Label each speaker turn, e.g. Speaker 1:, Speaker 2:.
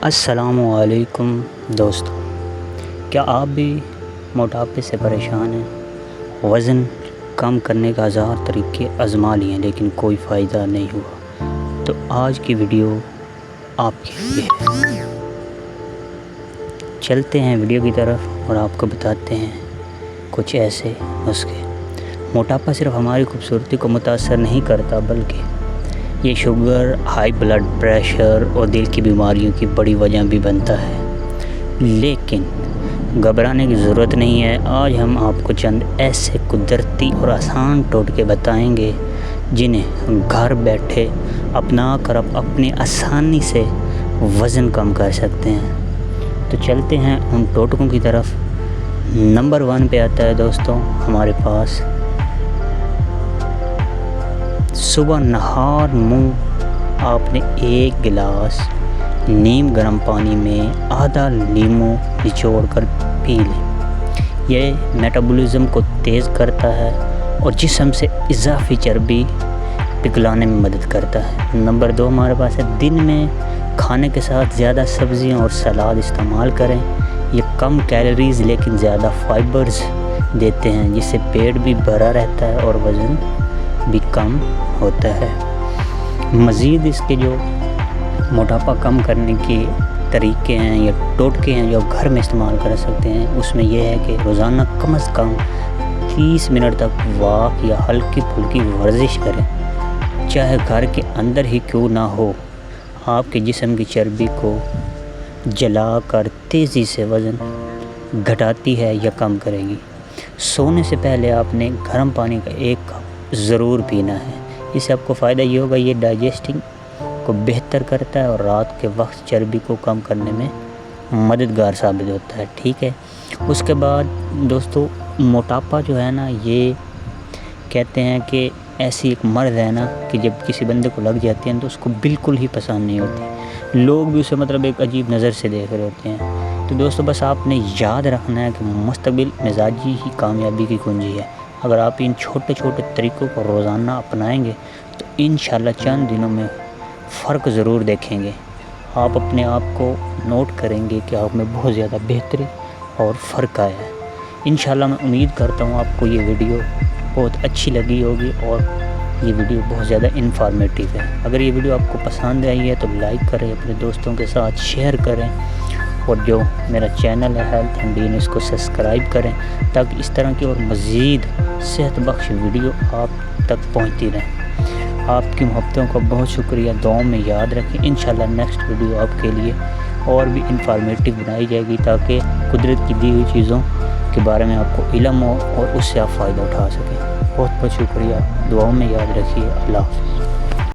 Speaker 1: السلام علیکم دوستوں، کیا آپ بھی موٹاپے سے پریشان ہیں؟ وزن کم کرنے کا ہزار طریقے آزما لیے لیکن کوئی فائدہ نہیں ہوا؟ تو آج کی ویڈیو آپ کے لیے ہے۔ چلتے ہیں ویڈیو کی طرف اور آپ کو بتاتے ہیں کچھ ایسے نسخے۔ موٹاپا صرف ہماری خوبصورتی کو متاثر نہیں کرتا، بلکہ یہ شوگر، ہائی بلڈ پریشر اور دل کی بیماریوں کی بڑی وجہ بھی بنتا ہے۔ لیکن گھبرانے کی ضرورت نہیں ہے۔ آج ہم آپ کو چند ایسے قدرتی اور آسان ٹوٹکے بتائیں گے جنہیں گھر بیٹھے اپنا کر آپ اپنی آسانی سے وزن کم کر سکتے ہیں۔ تو چلتے ہیں ان ٹوٹکوں کی طرف۔ نمبر 1 پہ آتا ہے دوستوں ہمارے پاس، صبح نہار منہ آپ نے 1 گلاس نیم گرم پانی میں آدھا لیمو نچوڑ کر پی لیں۔ یہ میٹابولزم کو تیز کرتا ہے اور جسم سے اضافی چربی پگھلانے میں مدد کرتا ہے۔ نمبر 2 ہمارے پاس ہے، دن میں کھانے کے ساتھ زیادہ سبزیاں اور سلاد استعمال کریں۔ یہ کم کیلوریز لیکن زیادہ فائبرز دیتے ہیں، جس سے پیٹ بھی بھرا رہتا ہے اور وزن بھی کم ہوتا ہے۔ مزید اس کے جو موٹاپا کم کرنے کے طریقے ہیں یا ٹوٹکے ہیں جو آپ گھر میں استعمال کر سکتے ہیں، اس میں یہ ہے کہ روزانہ کم از کم 30 منٹ تک واک یا ہلکی پھلکی ورزش کریں، چاہے گھر کے اندر ہی کیوں نہ ہو۔ آپ کے جسم کی چربی کو جلا کر تیزی سے وزن گھٹاتی ہے یا کم کرے گی۔ سونے سے پہلے آپ نے گرم پانی کا 1 کپ ضرور پینا ہے۔ اس سے آپ کو فائدہ یہ ہوگا، یہ ڈائجسٹنگ کو بہتر کرتا ہے اور رات کے وقت چربی کو کم کرنے میں مددگار ثابت ہوتا ہے، ٹھیک ہے۔ اس کے بعد دوستو، موٹاپا جو ہے نا، یہ کہتے ہیں کہ ایسی ایک مرض ہے نا کہ جب کسی بندے کو لگ جاتی ہے تو اس کو بالکل ہی پسند نہیں ہوتی، لوگ بھی اسے ایک عجیب نظر سے دیکھ رہے ہوتے ہیں۔ تو دوستو بس آپ نے یاد رکھنا ہے کہ مستقبل مزاجی ہی کامیابی کی کنجی ہے۔ اگر آپ ان چھوٹے چھوٹے طریقوں کو روزانہ اپنائیں گے تو انشاءاللہ چند دنوں میں فرق ضرور دیکھیں گے۔ آپ اپنے آپ کو نوٹ کریں گے کہ آپ میں بہت زیادہ بہتری اور فرق آیا ہے۔ انشاءاللہ میں امید کرتا ہوں آپ کو یہ ویڈیو بہت اچھی لگی ہوگی اور یہ ویڈیو بہت زیادہ انفارمیٹیو ہے۔ اگر یہ ویڈیو آپ کو پسند آئی ہے تو لائک کریں، اپنے دوستوں کے ساتھ شیئر کریں، اور جو میرا چینل ہے ہیلتھ اینڈ ڈین، اس کو سبسکرائب کریں تاکہ اس طرح کی اور مزید صحت بخش ویڈیو آپ تک پہنچتی رہیں۔ آپ کی محبتوں کا بہت شکریہ، دعاؤں میں یاد رکھیں۔ انشاءاللہ نیکسٹ ویڈیو آپ کے لیے اور بھی انفارمیٹیو بنائی جائے گی تاکہ قدرت کی دی ہوئی چیزوں کے بارے میں آپ کو علم ہو اور اس سے آپ فائدہ اٹھا سکیں۔ بہت بہت شکریہ، دعاؤں میں یاد رکھیے۔ اللہ حافظ۔